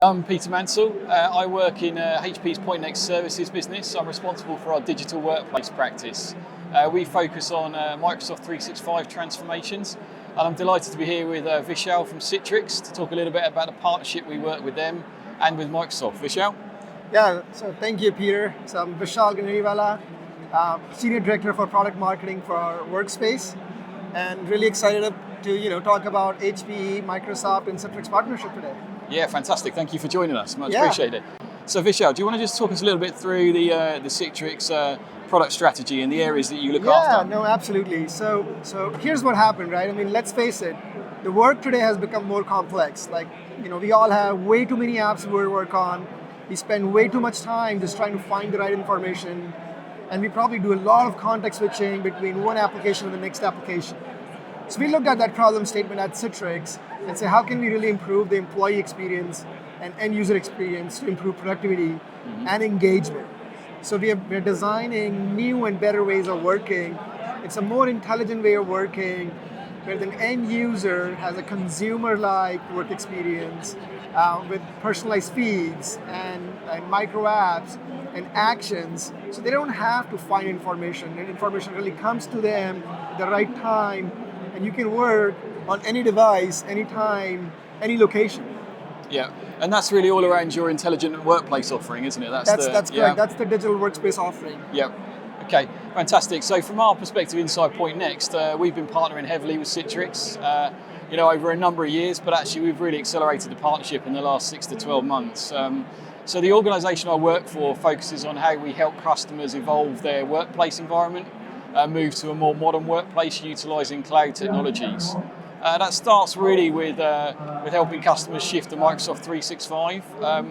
I'm Peter Mansell. I work in HPE's Point Next Services business. I'm responsible for our digital workplace practice. We focus on Microsoft 365 transformations, and I'm delighted to be here with Vishal from Citrix to talk a little bit about the partnership we work with them and with Microsoft. Vishal? Yeah, so thank you, Peter. So I'm Vishal Ganeriwala, Senior Director for Product Marketing for our Workspace, and really excited to talk about HPE, Microsoft, and Citrix Partnership today. Yeah, fantastic. Thank you for joining us. Much appreciated. So Vishal, do you want to just talk us a little bit through the Citrix product strategy and the areas that you look after? Yeah, no, absolutely. So here's what happened, right? I mean, let's face it, the work today has become more complex. We all have way too many apps we work on. We spend way too much time just trying to find the right information, and we probably do a lot of context switching between one application and the next application. So we looked at that problem statement at Citrix and say, how can we really improve the employee experience and end user experience to improve productivity and engagement? So we're designing new and better ways of working. It's a more intelligent way of working where the end user has a consumer-like work experience with personalized feeds and micro apps and actions. So they don't have to find information, and information really comes to them at the right time, and you can work on any device, anytime, any location. Yeah, and that's really all around your intelligent workplace offering, isn't it? That's correct. That's the digital workspace offering. Yep. Okay, fantastic. So from our perspective inside Point Next, we've been partnering heavily with Citrix, over a number of years, but actually we've really accelerated the partnership in the last 6 to 12 months. So the organisation I work for focuses on how we help customers evolve their workplace environment, move to a more modern workplace utilising cloud technologies. That starts really with helping customers shift to Microsoft 365. But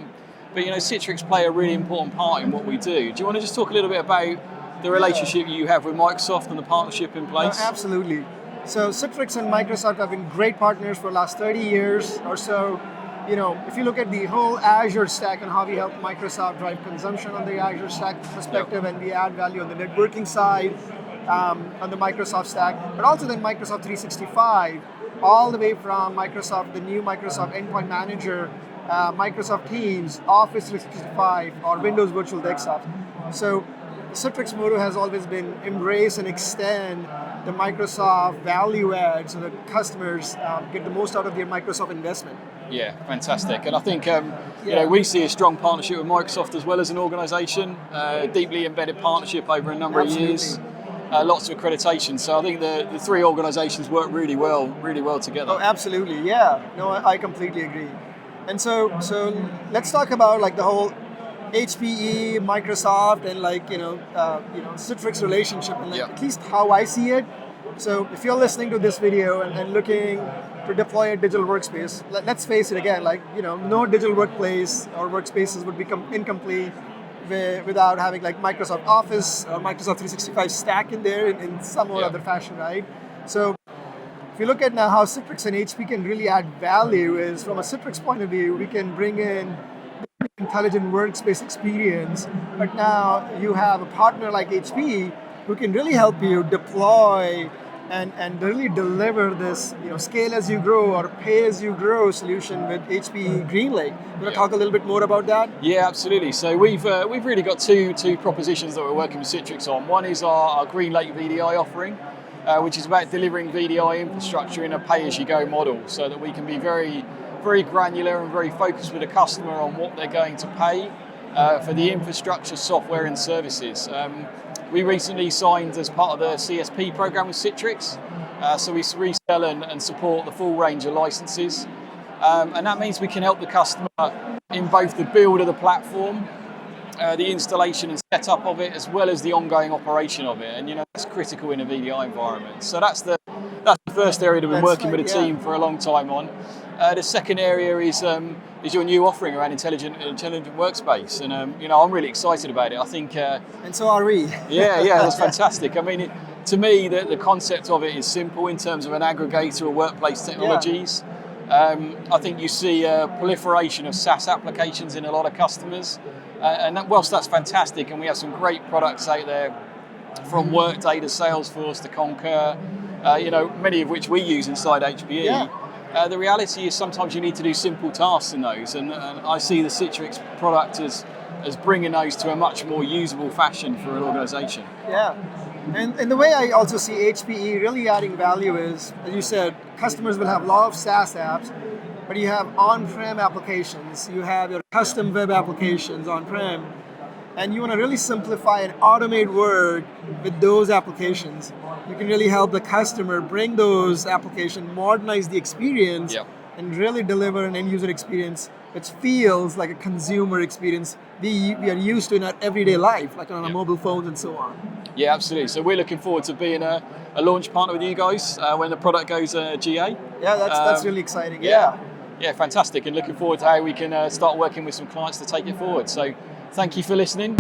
Citrix play a really important part in what we do. Do you want to just talk a little bit about the relationship you have with Microsoft and the partnership in place? Absolutely. So Citrix and Microsoft have been great partners for the last 30 years or so. If you look at the whole Azure stack and how we help Microsoft drive consumption on the Azure stack perspective, and we add value on the networking side, on the Microsoft stack, but also then Microsoft 365, all the way from Microsoft, the new Microsoft Endpoint Manager, Microsoft Teams, Office 365, or Windows Virtual Desktop. So Citrix motto has always been embrace and extend the Microsoft value add so that customers get the most out of their Microsoft investment. Yeah, fantastic. And I think we see a strong partnership with Microsoft as well as an organisation, deeply embedded partnership over a number of years. Lots of accreditation. So I think the three organisations work really well together. Oh, absolutely. Yeah. No, I completely agree. And so let's talk about the whole HPE, Microsoft, and Citrix relationship, and at least how I see it. So if you're listening to this video and looking to deploy a digital workspace, let's face it again, no digital workplace or workspaces would become incomplete without having Microsoft Office or Microsoft 365 stack in there in some or other fashion, right? So if you look at now how Citrix and HP can really add value is, from a Citrix point of view, we can bring in intelligent workspace experience, but now you have a partner like HP who can really help you deploy and really deliver this scale as you grow or pay as you grow solution with HPE GreenLake. You want to talk a little bit more about that? Yeah, absolutely. So we've really got two propositions that we're working with Citrix on. One is our GreenLake VDI offering, which is about delivering VDI infrastructure in a pay-as-you-go model, so that we can be very granular and very focused with the customer on what they're going to pay for the infrastructure, software and services. We recently signed as part of the CSP program with Citrix, so we resell and support the full range of licenses. And that means we can help the customer in both the build of the platform, the installation and setup of it, as well as the ongoing operation of it. And that's critical in a VDI environment. So that's the first area that we've been working with the team for a long time on. The second area is your new offering around intelligent workspace, and I'm really excited about it. I think, and so are we. Yeah, that's fantastic. I mean, to me, the concept of it is simple in terms of an aggregator of workplace technologies. I think you see a proliferation of SaaS applications in a lot of customers, and whilst that's fantastic, and we have some great products out there, from Workday to Salesforce to Concur, many of which we use inside HPE. The reality is sometimes you need to do simple tasks in those, and I see the Citrix product as bringing those to a much more usable fashion for an organization. Yeah. And the way I also see HPE really adding value is, as you said, customers will have a lot of SaaS apps, but you have on-prem applications, you have your custom web applications on-prem, and you want to really simplify and automate work with those applications. You can really help the customer bring those applications, modernize the experience, and really deliver an end-user experience which feels like a consumer experience we are used to in our everyday life, like on our mobile phones and so on. Yeah, absolutely. So we're looking forward to being a launch partner with you guys when the product goes GA. Yeah, that's really exciting. Yeah, fantastic. And looking forward to how we can start working with some clients to take it forward. So thank you for listening.